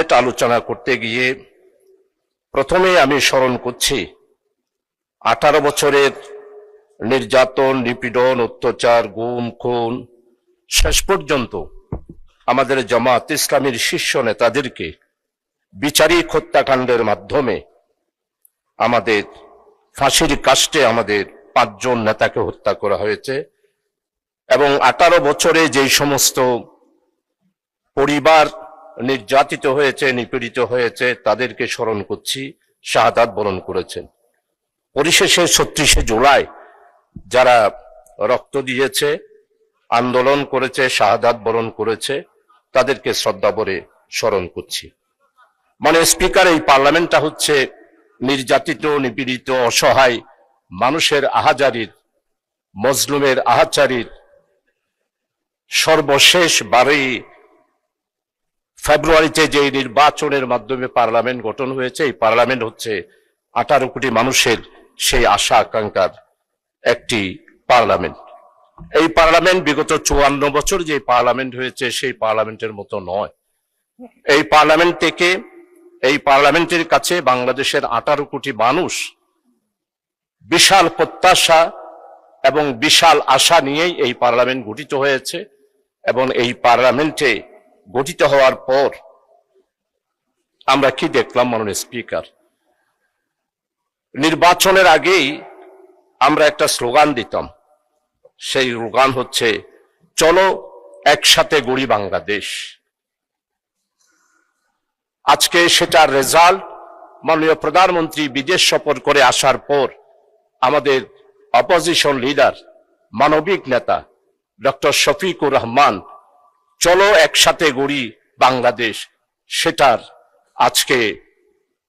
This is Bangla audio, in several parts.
বাজেট আলোচনা করতে গিয়ে প্রথমে আমি স্মরণ করছি 18 বছরের নির্যাতন, নিপীড়ন, অত্যাচার, গুম, খুন, শেষ পর্যন্ত আমাদের জামাত ইসলামীর শীর্ষ নেতাদেরকে বিচারিক হত্যাকাণ্ডের মাধ্যমে আমাদের ফাঁসির কাস্টে আমাদের 5 জন নেতাকে হত্যা করা হয়েছে। এবং 18 বছরে যেই সমস্ত পরিবার নির্যাতিত হয়েছে, নিপীড়িত হয়েছে, তাদেরকে স্মরণ করছি, শাহাদাত বরণ করেছেন। পরিশেষে 36শে জুলাই যারা রক্ত দিয়েছে, আন্দোলন করেছে, শাহাদাত বরণ করেছে, তাদেরকে শ্রদ্ধা ভরে স্মরণ করছি। মানে স্পিকার, এই পার্লামেন্টটা হচ্ছে নির্যাতিত, নিপীড়িত, অসহায় মানুষের আহাজারির, মজলুমের আহাচারির সর্বশেষ 12 ফেব্রুয়ারিতে যে নির্বাচনের মাধ্যমে পার্লামেন্ট গঠন হয়েছে, এই পার্লামেন্ট হচ্ছে 18 কোটি মানুষের সেই আশা আকাঙ্ক্ষার একটি পার্লামেন্ট। এই পার্লামেন্ট বিগত 54 বছর যে পার্লামেন্ট হয়েছে সেই পার্লামেন্টের মতো নয়। এই পার্লামেন্ট থেকে, এই পার্লামেন্টের কাছে বাংলাদেশের 18 কোটি মানুষ বিশাল প্রত্যাশা এবং বিশাল আশা নিয়েই এই পার্লামেন্ট গঠিত হয়েছে। এবং এই পার্লামেন্টে গঠিত হওয়ার পর আমরা কি দেখলাম মাননীয় স্পিকার? নির্বাচনের আগেই আমরা একটা স্লোগান দিতাম, সেই স্লোগান হচ্ছে চলো একসাথে গড়ি বাংলাদেশ। আজকে সেটার রেজাল্ট মাননীয় প্রধানমন্ত্রী বিদেশ সফর করে আসার পর আমাদের অপোজিশন লিডার, মানবিক নেতা ডক্টর শফিকুর রহমান চলো একসাথে গড়ি বাংলাদেশ, সেটার আজকে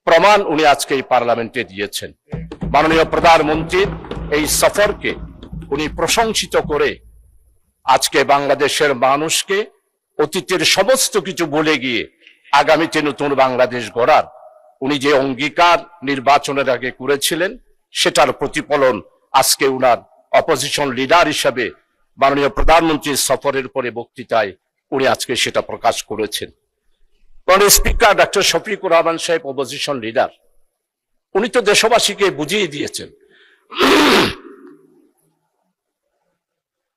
প্রমাণ উনি আজকে এই পার্লামেন্টে দিয়েছেন। মাননীয় প্রধানমন্ত্রীর এই সফরকে উনি প্রশংসিত করে আজকে বাংলাদেশের মানুষকে অতীতের সমস্ত কিছু ভুলে গিয়ে আগামীতে নতুন বাংলাদেশ গড়ার উনি যে অঙ্গীকার নির্বাচনের আগে করেছিলেন, সেটার প্রতিফলন আজকে উনার অপোজিশন লিডার হিসাবে মাননীয় প্রধানমন্ত্রীর সফরের পরে বক্তৃতায় উনি আজকে সেটা প্রকাশ করেছেন। মাননীয় স্পিকার, ডক্টর শফিকুর রহমান সাহেব অপোজিশন লিডার, উনি তো দেশবাসীকে বুঝিয়ে দিয়েছেন।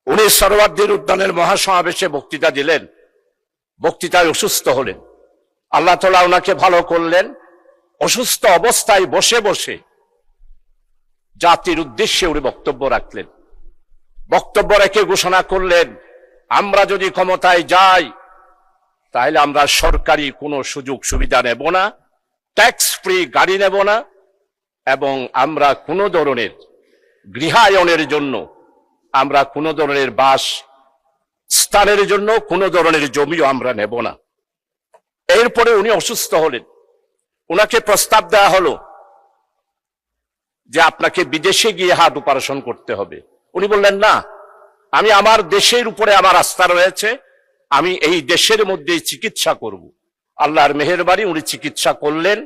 উনি সরওয়ার্দীর উদ্যানের মহাসমাবেশে বক্তৃতা দিলেন, বক্তৃতায় অসুস্থ হলেন। আল্লাহ তাআলা ওনাকে ভালো করলেন। অসুস্থ অবস্থায় বসে বসে জাতির উদ্দেশ্যে উনি বক্তব্য রাখলেন। বক্তব্য রেখে ঘোষণা করলেন, আমরা যদি ক্ষমতায় যাই তাহলে আমরা সরকারি কোনো সুযোগ সুবিধা নেব না, ট্যাক্স ফ্রি গাড়ি নেব না, এবং আমরা কোনো ধরনের গৃহায়নের জন্য, আমরা কোনো ধরনের বাস স্থানের জন্য কোনো ধরনের জমিও আমরা নেব না। এরপরে উনি অসুস্থ হলেন। ওনাকে প্রস্তাব দেওয়া হলো যে আপনাকে বিদেশে গিয়ে হার্ট অপারেশন করতে হবে। উনি বললেন, না, আমি আমার দেশের উপরে আমার আস্থা রয়েছে, আমি এই দেশের মধ্যেই চিকিৎসা করব। আল্লাহর মেহেরবানি, উনি চিকিৎসা করলেন,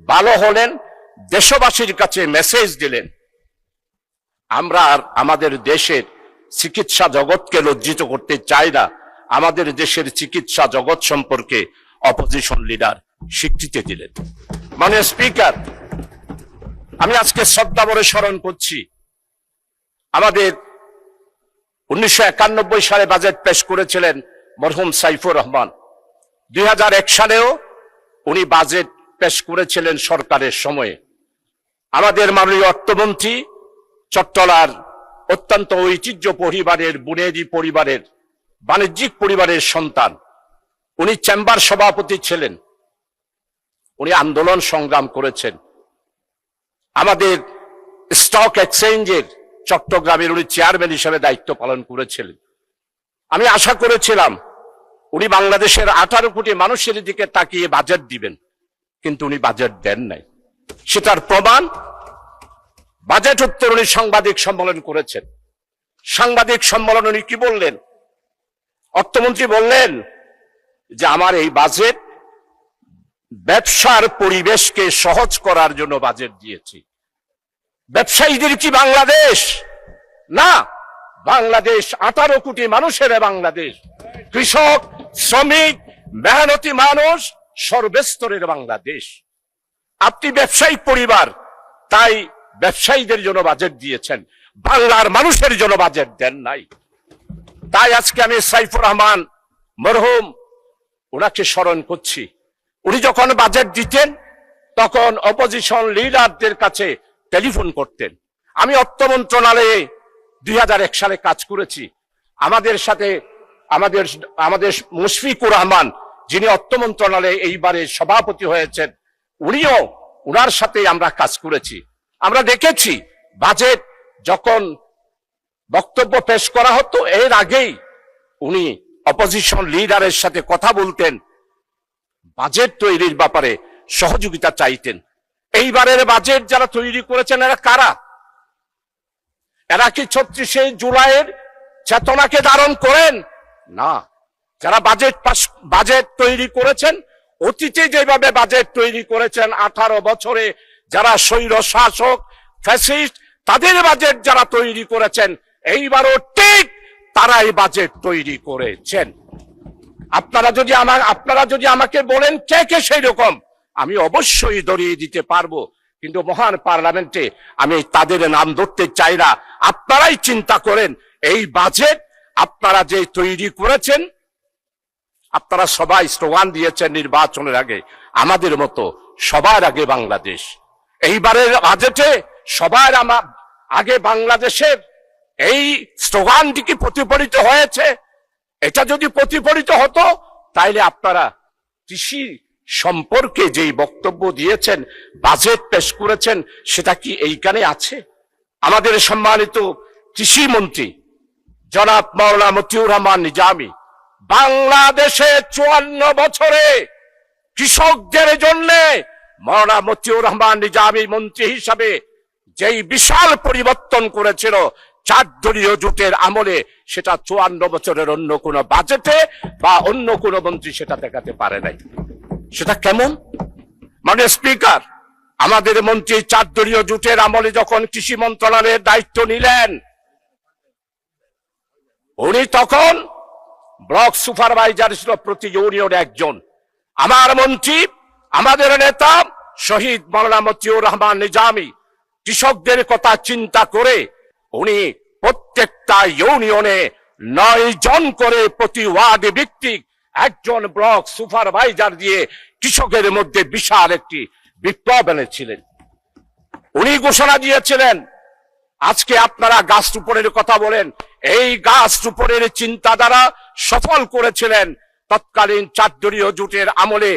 ভালো হলেন, দেশবাসীর কাছে মেসেজ দিলেন, আমরা আর আমাদের দেশের চিকিৎসা জগৎকে লজ্জিত করতে চাই না। আমাদের দেশের চিকিৎসা জগৎ সম্পর্কে অপোজিশন লিডার স্বীকৃতি দিলেন। মাননীয় স্পিকার, আমি আজকে শ্রদ্ধা ভরে স্মরণ করছি আমাদের 1991 সালে বাজেট পেশ করেছিলেন মরহুম সাইফুর রহমান। 2001 সালেও উনি বাজেট পেশ করেছিলেন সরকারের সময়ে। আমাদের মাননীয় অর্থমন্ত্রী চট্টলার অত্যন্ত ঐতিহ্য পরিবারের, বুনেদি পরিবারের, বাণিজ্যিক পরিবারের সন্তান। উনি চেম্বার সভাপতি ছিলেন, উনি আন্দোলন সংগ্রাম করেছেন। আমাদের স্টক এক্সচেঞ্জের চট্টগ্রামের উনি চেয়ারম্যান হিসেবে দায়িত্ব পালন করেছিলেন। আমি আশা করেছিলাম উনি বাংলাদেশের 18 কোটি মানুষের দিকে তাকিয়ে বাজেট দিবেন, কিন্তু উনি বাজেট দেন নাই। সেটার প্রমাণ বাজেট উত্তর উনি সাংবাদিক সম্মেলন করেছেন। সাংবাদিক সম্মেলন উনি কি বললেন? অর্থমন্ত্রী বললেন যে আমার এই বাজেট ব্যবসার পরিবেশকে সহজ করার জন্য বাজেট দিয়েছি। ব্যবসায়ীদের কি বাংলাদেশ? না, বাংলাদেশ 18 কোটি মানুষের বাংলাদেশ। কৃষক, শ্রমিক, মেহনতি মানুষ সর্বস্তরের বাংলাদেশ। আপনি ব্যবসায়িক পরিবার, তাই ব্যবসায়ীদের জন্য বাজেট দিয়েছেন, বাংলার মানুষের জন্য বাজেট দেন নাই। তাই আজকে আমি সাইফুর রহমান মরহুম ওনাকে স্মরণ করছি। উনি যখন বাজেট দিতেন তখন অপোজিশন লিডারদের কাছে টেলিফোন করতেন। আমি অর্থ মন্ত্রণালয়ে 2001 সালে কাজ করেছি। আমাদের সাথে আমাদের মুশফিকুর রহমান, যিনি অর্থ মন্ত্রণালয়ে এইবারে সভাপতি হয়েছেন, উনার সাথে আমরা কাজ করেছি। আমরা দেখেছি বাজেট যখন বক্তব্য পেশ করা হতো, এর আগেই উনি অপোজিশন লিডারের সাথে কথা বলতেন, বাজেট তৈরির ব্যাপারে সহযোগিতা চাইতেন। এইবারের বাজেট যারা তৈরি করেছেন এরা কারা? এরা কি 36শে জুলাইয়ের চেতনাকে ধারণ করেন? না। যারা বাজেট তৈরি করেছেন, অতীতে যেভাবে বাজেট তৈরি করেছেন 18 বছরে যারা স্বৈর শাসক ফ্যাসিস্ট, তাদের বাজেট যারা তৈরি করেছেন, এইবারও ঠিক তারাই বাজেট তৈরি করেছেন। আপনারা যদি আমাকে বলেন কে কে সেই রকম, আমি অবশ্যই ধরিয়ে দিতে পারবো, কিন্তু মহান পার্লামেন্টে আমি তাদের নাম ধরতে চাই না। আপনারাই চিন্তা করেন, এই বাজেট আপনারা যে তৈরি করেছেন, আপনারা সবাই স্লোগান দিয়েছেন নির্বাচনের আগে, আমাদের মতো সবার আগে বাংলাদেশ। এইবারের বাজেটে সবার আগে বাংলাদেশের এই স্লোগানটি কি প্রতিফলিত হয়েছে? এটা যদি প্রতিফলিত হতো তাইলে আপনারা কৃষি সম্পর্কে যেই বক্তব্য দিয়েছেন, বাজেট পেশ করেছেন, সেটা কি এইখানে আছে? আমাদের সম্মানিত কৃষি মন্ত্রী জনাব মাওলানা মতিউর রহমান নিজামী বাংলাদেশে 54 বছরে কৃষকদের জন্য মাওলানা মতিউর রহমান নিজামী মন্ত্রী হিসাবে যেই বিশাল পরিবর্তন করেছিল 4 দলীয় জোটের আমলে, সেটা 54 বছরের অন্য কোন বাজেটে বা অন্য কোন মন্ত্রী সেটা দেখাতে পারে নাই। সেটা কেমন? মানে স্পিকার, আমাদের মন্ত্রী 4 দলীয় জোটের আমলে যখন কৃষি মন্ত্রণালয়ের দায়িত্ব নিলেন, উনি তখন ব্লক সুপারভাইজার ছিল প্রতি ইউনিয়নে একজন। আমার মন্ত্রী, আমাদের নেতা শহীদ মাওলানা মতিউর রহমান নিজামী কৃষকদের কথা চিন্তা করে উনি প্রত্যেকটা ইউনিয়নে 9 জন করে প্রতি ওয়ার্ড ভিত্তিক একজন ব্লক সুপারভাইজার দিয়ে কৃষকের মধ্যে বিশাল একটি বিপ্লব এনেছিলেন। উনি ঘোষণা দিয়েছিলেন, আজকে আপনারা গাছ রোপণের কথা বলেন, এই গাছ রোপণের চিন্তাধারা সফল করেছিলেন তৎকালীন 4 দলীয় জোটের আমলে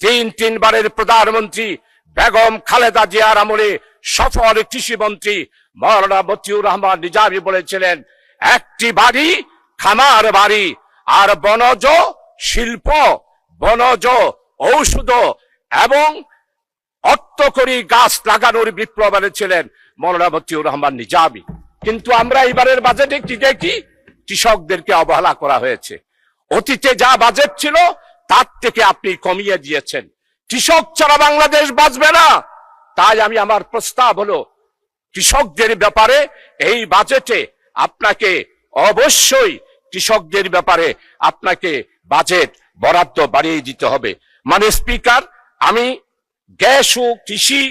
3 বারের প্রধানমন্ত্রী বেগম খালেদা জিয়ার আমলে সফল কৃষি মন্ত্রী মাওলানা মতিউর রহমান নিজামী বলেছিলেন, একটি বাড়ি খামার বাড়ি আর বনজ শিল্প, বনজ ঔষধ এবং অর্থকরী গাছ লাগানোর বিপ্লব এনেছিলেন মাওলানা মতিউর রহমান নিজামী। কিন্তু আমরা এবারের বাজেটে কি দেখি? কৃষকদেরকে অবহেলা করা হয়েছে। অতীতে যা বাজেট ছিল তার থেকে আপনি কমিয়ে দিয়েছেন। কৃষক ছাড়া বাংলাদেশ বাঁচবে না। তাই আমার প্রস্তাব হলো, কৃষকদের ব্যাপারে এই বাজেটে আপনাকে অবশ্যই কৃষকদের ব্যাপারে আপনাকে বাজেট বরাদ্দ বাড়িয়ে দিতে হবে। মানে স্পিকার, আমি গ্যাস ও কৃষি,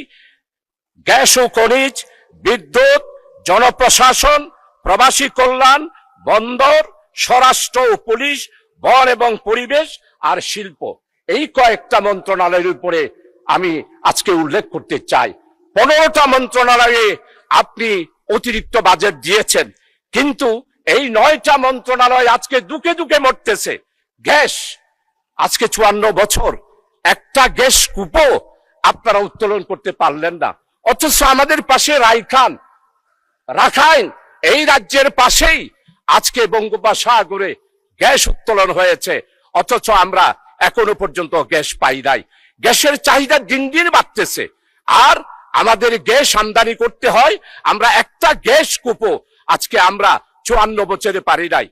গ্যাস ও খনিজ, বিদ্যুৎ, জনপ্রশাসন, প্রবাসী কল্যাণ, বন্দর, স্বরাষ্ট্র ও পুলিশ, বন এবং পরিবেশ আর শিল্প, এই কয়েকটা মন্ত্রণালয়ের উপরে আমি আজকে উল্লেখ করতে চাই। 15টা মন্ত্রণালয়ে আপনি অতিরিক্ত বাজেট দিয়েছেন, কিন্তু এই 9টা মন্ত্রণালয় আজকে দুকে দুকে মরতেছে। গ্যাস, আজকে 54 বছর একটা গ্যাস কূপও আপনারা উত্তোলন করতে পারলেন না। অথচ আমাদের পাশে রাখাইন, এই রাজ্যের পাশেই আজকে বঙ্গোপসাগরে গ্যাস উত্তোলন হয়েছে, অথচ আমরা এখনো পর্যন্ত গ্যাস পাই নাই। গ্যাসের চাহিদা দিন দিন বাড়তেছে, আর আমাদের গ্যাস আমদানি করতে হয়। আমরা একটা গ্যাস কূপও আজকে আমরা 54 বছরে পারি নাই।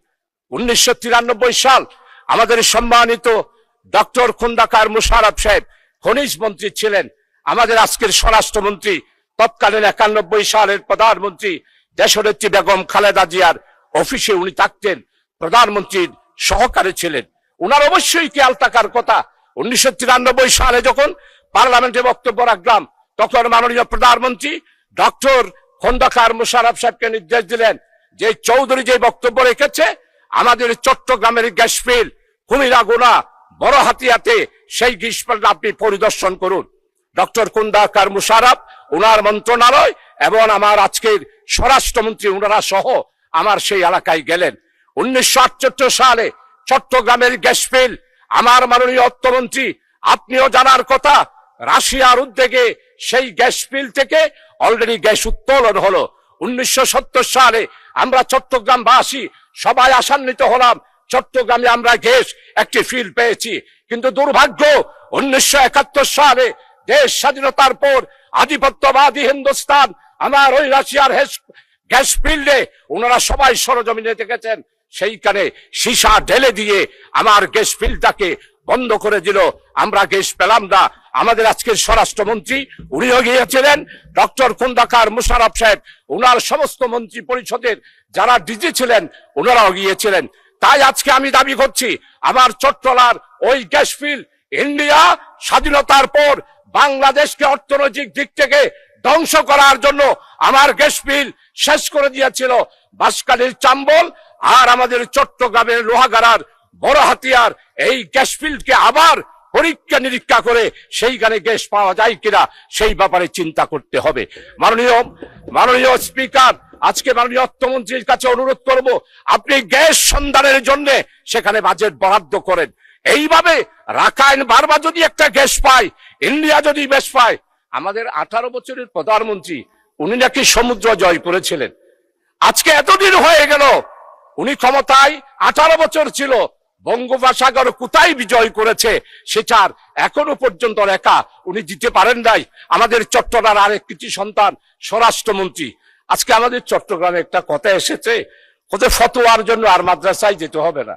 1993 সাল আমাদের সম্মানিত ডক্টর খন্দকার মোশাররফ সাহেব খনিজ মন্ত্রী ছিলেন। আমাদের আজকের স্বরাষ্ট্রমন্ত্রী তৎকালীন 91 সালের প্রধানমন্ত্রী দেশনেত্রী বেগম খালেদা জিয়ার অফিসে উনি থাকতেন, প্রধানমন্ত্রীর সহকারী ছিলেন। উনার অবশ্যই খেয়াল থাকার কথা, 1993 সালে যখন পার্লামেন্টে বক্তব্য রাখলাম, তখন মাননীয় প্রধানমন্ত্রী ডক্টর খন্দকার মোশাররফ সাহেবকে নির্দেশ দিলেন যে চৌধুরী যে বক্তব্য রেখেছে, আমাদের চট্টগ্রামের গ্যাস ফিল্ড কুমিরাগুনা বড় হাতিয়াতে সেই গ্যাস ফিল্ড আপনি পরিদর্শন করুন। ডক্টর খন্দকার মোশাররফ, ওনার মন্ত্রণালয় এবং আমার আজকের স্বরাষ্ট্রমন্ত্রী ওনারা সহ আমার সেই এলাকায় গেলেন। 1978 সালে চট্টগ্রামের গ্যাস ফিল্ড, আমার মাননীয় অর্থমন্ত্রী আপনিও জানার কথা, রাশিয়ার উদ্যোগে সেই গ্যাস ফিল্ড থেকে অলরেডি গ্যাস উত্তোলন হলো। 1970 সালে আমরা চট্টগ্রামবাসী সবাই আশান্বিত হলাম, চট্টগ্রামে আমরা গ্যাস একটি ফিল্ড পেয়েছি। কিন্তু দুর্ভাগ্য, 1971 সালে দেশ স্বাধীনতার পর আধিপত্যবাদী হিন্দুস্তান আমার ওই রাশিয়ার গ্যাস ফিল্ডে ওনারা সবাই সরজমিনে দেখেছেন, সেইখানে সীসা ঢেলে দিয়ে আমার গ্যাস ফিল্ডটাকে বন্ধ করে দিল। আমরা গ্যাস পেলাম না। আমাদের আজকের স্বরাষ্ট্রমন্ত্রী উনিও গিয়েছিলেন, ডক্টর খন্দকার মোশাররফ সাহেব, ওনার সমস্ত মন্ত্রী পরিষদের যারা ডিজি ছিলেন ওনারাও গিয়েছিলেন। তাই আজকে আমি দাবি করছি, আমার চট্টলার ওই গ্যাস ফিল্ড ইন্ডিয়া স্বাধীনতার পর বাংলাদেশকে অর্থনৈতিক দিক থেকে ধ্বংস করার জন্য আমার গ্যাস ফিল্ড শেষ করে দিয়েছিল। বাঁশখালীর চাম্বল আর আমাদের চট্টগ্রামের লোহাগাড়ার বড় হাতিয়ার এই গ্যাস ফিল্ডকে আবার পরীক্ষা নিরীক্ষা করে সেইখানে গ্যাস পাওয়া যায় কিনা সেই ব্যাপারে চিন্তা করতে হবে। মাননীয় স্পিকার, আজকে মাননীয় অর্থমন্ত্রীর কাছে অনুরোধ করব, আপনি গ্যাস সন্ধানের জন্য সেখানে বাজেট বরাদ্দ করেন। এইভাবে রাখাইন বারবার যদি একটা গ্যাস পায়, ইন্ডিয়া যদি গ্যাস পায়, আমাদের 18 বছরের প্রধানমন্ত্রী উনি নাকি সমুদ্র জয় করেছিলেন। আজকে এতদিন হয়ে গেল, উনি ক্ষমতায় 18 বছর ছিল, বঙ্গোপসাগর কোথায় বিজয় করেছে সেটার এখনো পর্যন্ত রেখা উনি দিতে পারেন নাই। আমাদের চট্টগ্রামের আরেক কৃতি সন্তান স্বরাষ্ট্রমন্ত্রী, আজকে আমাদের চট্টগ্রামে একটা কথা এসেছে, ওদের ফতোয়ার জন্য আর মাদ্রাসায় যেতে হবে না।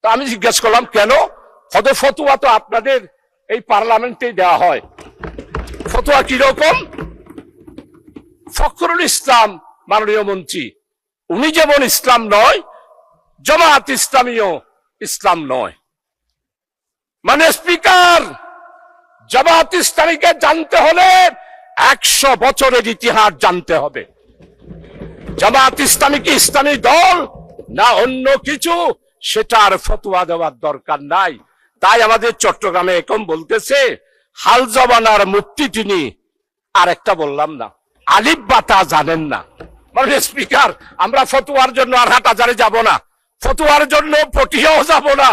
তো আমি জিজ্ঞেস করলাম কেন? ওদের ফতোয়া তো আপনাদের এই পার্লামেন্টেই দেওয়া হয়। ফতোয়া কিরকম? ফখরুল ইসলাম মাননীয় মন্ত্রী, উনি যেমন ইসলাম নয়, জামাত ইসলামীও ইসলাম নয়। মানে স্পিকার, জামাত ইসলামীকে জানতে হলে 100 বছরের ইতিহাস জানতে হবে। জামাত ইসলামী কি ইসলামী দল না অন্য কিছু, সেটার ফতোয়া দেওয়ার দরকার নাই। তাই আমাদের চট্টগ্রামে এখন বলতেছে হাল জমানার মুফতি তিনি, আর একটা বললাম না, আলিফ বাতা জানেন না। মানে স্পিকার, আমরা ফতোয়ার জন্য আর হাটহাজারে যাব না, ফতোয়ার জন্য পটিয়াও যাব না,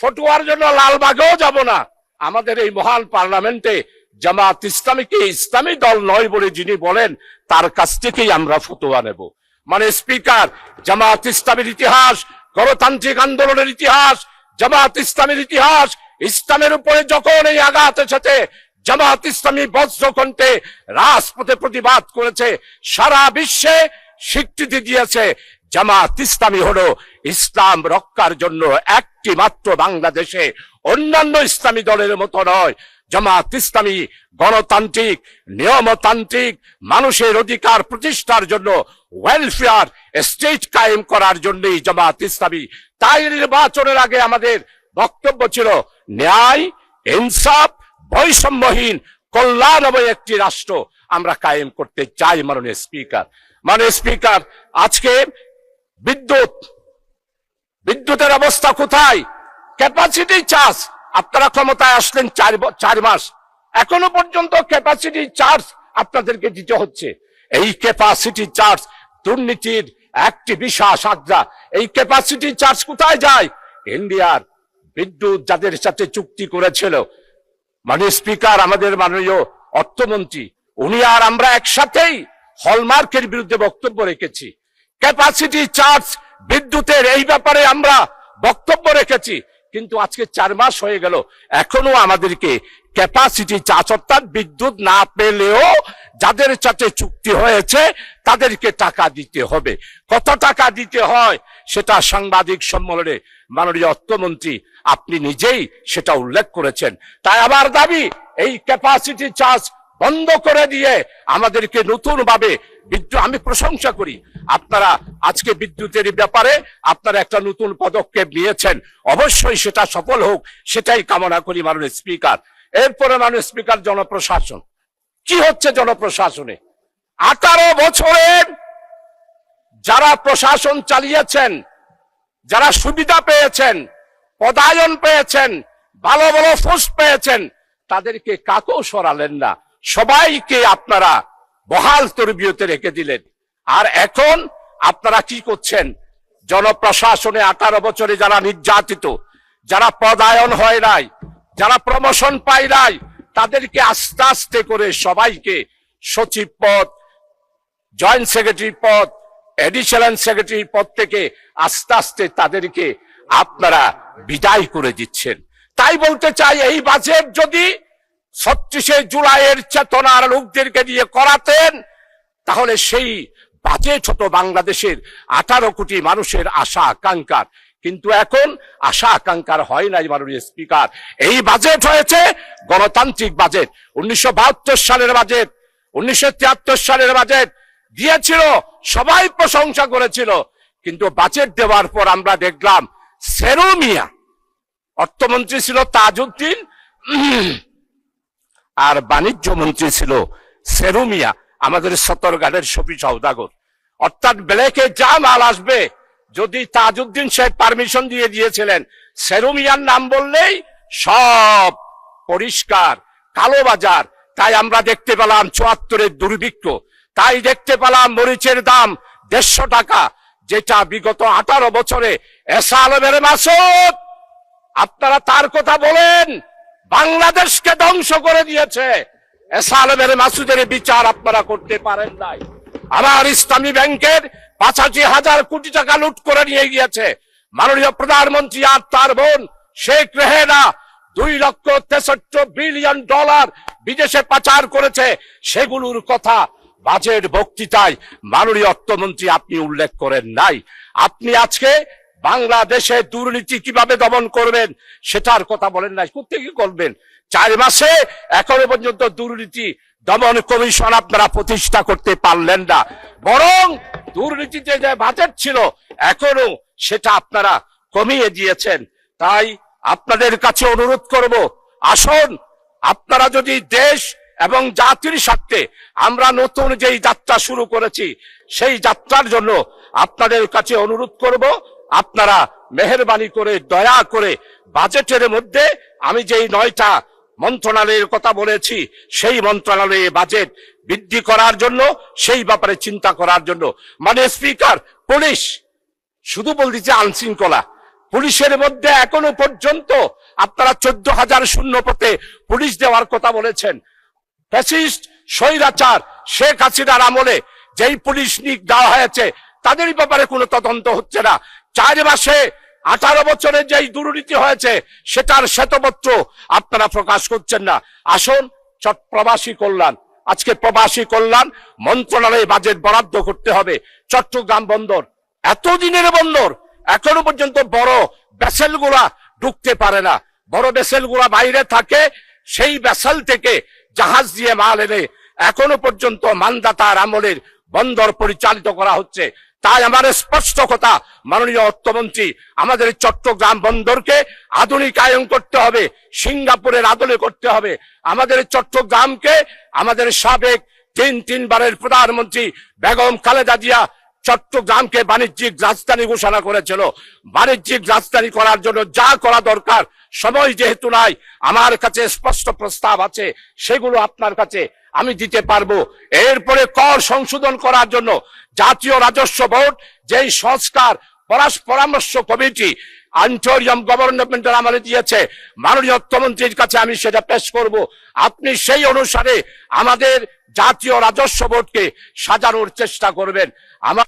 ফতোয়ার জন্য লালবাগেও যাব না। আমাদের এই মহান পার্লামেন্টে জামাত ইসলামীকে ইসলামী দল নয় বলে যিনি বলেন, তার কাছ থেকেই আমরা ফতোয়া নেব। মানে স্পিকার, জামাত ইসলামীর ইতিহাস, গণতান্ত্রিক আন্দোলনের ইতিহাস, জামাত ইসলামীর ইতিহাস, ইসলামের উপরে যখন এই আঘাত এসেছে, জামাত ইসলামী বজ্রকণ্ঠে রাজপথে প্রতিবাদ করেছে, সারা বিশ্বে স্বীকৃতি দিয়েছে জামাত ইসলামী হলো ইসলাম রক্ষার জন্য একটি মাত্র বাংলাদেশে, অন্যান্য ইসলামী দলের মতো নয়। জামাত ইসলামী গণতান্ত্রিক, নিয়মতান্ত্রিক, মানুষের অধিকার প্রতিষ্ঠার জন্য, ওয়েলফেয়ার স্টেট কায়েম করার জন্যই জামাত ইসলামী। তাই নির্বাচনের আগে আমাদের বক্তব্য ছিল ন্যায়, ইনসাফ, বৈষম্যহীন, কল্যাণময় একটি রাষ্ট্র আমরা কায়েম করতে চাই। মাননীয় স্পিকার, স্পিকার, আজকে বিদ্যুতের অবস্থা কোথায়? ক্যাপাসিটি চার্জ, আপনারা ক্ষমতায় আসলেন 4 মাস, এখনো পর্যন্ত ক্যাপাসিটি চার্জ আপনাদেরকে দিতে হচ্ছে। এই ক্যাপাসিটি চার্জ দুর্নীতির একটি বিশাল আড্ডা। এই ক্যাপাসিটি চার্জ কোথায় যায়? ইন্ডিয়ার বিদ্যুৎ যাদের সাথে চুক্তি করেছিল। স্পিকার, আমাদের মাননীয় অর্থমন্ত্রী উনি আর আমরা একসাথেই হলমার্কের বিরুদ্ধে বক্তব্য রেখেছি। ক্যাপাসিটি চার্জ বিদ্যুতের এই ব্যাপারে আমরা বক্তব্য রেখেছি, কিন্তু আজকে 4 মাস হয়ে গেল, এখনো আমাদেরকে ক্যাপাসিটি চার্জ অর্থাৎ বিদ্যুৎ না পেলেও যাদের সাথে চুক্তি হয়েছে তাদেরকে টাকা দিতে হবে। কত টাকা দিতে হয় সেটা সাংবাদিক সম্মেলনে মাননীয় অর্থমন্ত্রী আপনি নিজেই সেটা উল্লেখ করেছেন। তাই আমার দাবি, এই ক্যাপাসিটি চার্জ বন্ধ করে দিয়ে আমাদেরকে নতুন ভাবে বিদ্যুৎ, আমি প্রশংসা করি আপনারা আজকে বিদ্যুতের ব্যাপারে আপনারা একটা নতুন পদক্ষেপ নিয়েছেন, অবশ্যই সেটা সফল হোক, সেটাই কামনা করি মাননীয় স্পিকার। এরপরে মাননীয় স্পিকার, জনপ্রশাসন কি হচ্ছে? জনপ্রশাসনে 18 বছরে যারা প্রশাসন চালিয়েছেন, যারা সুবিধা পেয়েছেন, পদায়ন পেয়েছেন, ভালো ভালো পোস্ট পেয়েছেন, তাদেরকে কাকেও সরালেন না, সবাইকে আপনারা বহাল তরবিয়তে রেখে দিলেন। আর এখন আপনারা কি করছেন? জনপ্রশাসনে 18 বছরে যারা নির্যাতিত, যারা পদায়ন হয় নাই, যারা প্রমোশন পায় নাই, তাদেরকে আস্তে আস্তে করে সবাইকে সচিব পদ, জয়েন্ট সেক্রেটারি পদ, এডিশনাল সেক্রেটারি পদ থেকে আস্তে আস্তে তাদেরকে আপনারা বিদায় করে দিচ্ছেন। তাই বলতে চাই, এই বাজেট যদি 36 জুলাইয়ের চেতনার লোকদেরকে দিয়ে করাতেন, তাহলে সেই বাজেট হতো বাংলাদেশের 18 কোটি মানুষের আশা আকাঙ্ক্ষার। কিন্তু এখন আশা আকাঙ্ক্ষার হয় নাই মাননীয় স্পিকার। এই বাজেট হয়েছে গণতান্ত্রিক বাজেট। 1972 সালের বাজেট, 1973 সালের বাজেট দিয়েছিল, সবাই প্রশংসা করেছিল, কিন্তু বাজেট দেওয়ার পর আমরা দেখলাম সেরু মিয়া, অর্থমন্ত্রী ছিল তাজউদ্দিন, আর বাণিজ্য মন্ত্রী ছিল সেরু মিয়া, আমাদের সতর্কঘাটের শফি সওদাগর। অর্থাৎ ব্ল্যাকে যা মাল আসবে, যদি তাজউদ্দিন সাহেব পারমিশন দিয়ে দিয়েছিলেন, সেরু মিয়ার নাম বললেই সব পরিষ্কার কালোবাজার। তাই আমরা দেখতে পেলাম 74-এর দুর্ভিক্ষ, তাই দেখতে পেলাম মরিচের দাম 150 টাকা, যেটা বিগত 18 বছরে এসা আলমের মাসুদ, আপনারা তার কথা বলেন, বাংলাদেশকে ধ্বংস করে দিয়েছে। এসা আলমের মাসুদের বিচার আপনারা করতে পারেন নাই। আমার ইসলামী ব্যাংকের 85,000 কোটি টাকা লুট করে নিয়ে গিয়েছে মাননীয় প্রধানমন্ত্রী আর তার বোন শেখ রেহেনা। 2,63 বিলিয়ন ডলার বিদেশে পাচার করেছে, সেগুলোর কথা বাজেট বক্তৃতায় মাননীয় অর্থমন্ত্রী আপনি উল্লেখ করেন নাই। আপনি আজকে বাংলাদেশে দুর্নীতি কিভাবে দমন করবেন সেটার কথা বলেন নাই। কোথেকে করবেন? 4 মাসে এখনো পর্যন্ত দুর্নীতি দমন কমিশন আপনারা প্রতিষ্ঠা করতে পারলেন না, বরং দুর্নীতিতে যে বাজেট ছিল এখনো সেটা আপনারা কমিয়ে দিয়েছেন। তাই আপনাদের কাছে অনুরোধ করব, আসুন আপনারা যদি দেশ এবং জাতির স্বার্থে আমরা নতুন যেই যাত্রা শুরু করেছি, সেই যাত্রার জন্য আপনাদের কাছে অনুরোধ করব, আপনারা মেহেরবানি করে দয়া করে বাজেটের মধ্যে আমি যেই 9টা মন্ত্রণালয়ের কথা বলেছি, সেই মন্ত্রণালয়ে বাজেট বৃদ্ধি করার জন্য, সেই ব্যাপারে চিন্তা করার জন্য। মানে স্পিকার, পুলিশ শুধু বলতেছে আইনশৃঙ্খলা, পুলিশের মধ্যে এখনো পর্যন্ত আপনারা 14,000 শূন্য পথে পুলিশ দেওয়ার কথা বলেছেন। ফ্যাসিস্ট স্বৈরাচার শেখ হাসিনার আমলে যেই পুলিশ নিয়োগ দেওয়া হয়েছে, তাদের ব্যাপারে কোনো তদন্ত হচ্ছে না। 4 মাসে 18 বছরে যেই দুর্নীতি হয়েছে সেটার শ্বেতপত্র আপনারা প্রকাশ করছেন না। আসুন প্রবাসী কল্যাণ, আজকে প্রবাসী কল্যাণ মন্ত্রণালয়ে বাজেট বরাদ্দ করতে হবে। চট্টগ্রাম বন্দর এতদিনের বন্দর, এখনো পর্যন্ত বড় ভেসেল গুলা ঢুকতে পারে না, বড় ভেসেল গুলা বাইরে থাকে, সেই ভেসেল থেকে জাহাজ দিয়ে মাল এনে এখনো পর্যন্ত মানদাতার আমলের বন্দর পরিচালিত করা হচ্ছে। তাই আমার স্পষ্ট কথা মাননীয় অর্থমন্ত্রী, আমাদের চট্টগ্রাম বন্দরকে আধুনিকায়ন করতে হবে, সিঙ্গাপুরের আদলে করতে হবে। আমাদের চট্টগ্রামকে আমাদের সাবেক 3 বারের প্রধানমন্ত্রী বেগম খালেদা জিয়া চট্টগ্রামকে বাণিজ্যিক রাজধানী ঘোষণা করেছিল। বাণিজ্যিক রাজধানী করার জন্য যা করা দরকার, সময় যেহেতু নাই, আমার কাছে স্পষ্ট প্রস্তাব আছে, সেগুলো আপনার কাছে আমি দিতে পারবো। এরপরে কর সংশোধন করার জন্য জাতীয় রাজস্ব বোর্ড যেই সংস্কার পরামর্শ কমিটি আন্টোরিয়াম গভর্নমেন্টের আমলে দিয়েছে, মাননীয় অর্থমন্ত্রীর কাছে আমি সেটা পেশ করব। আপনি সেই অনুসারে আমাদের জাতীয় রাজস্ব বোর্ডকে সাজানোর চেষ্টা করবেন। আমার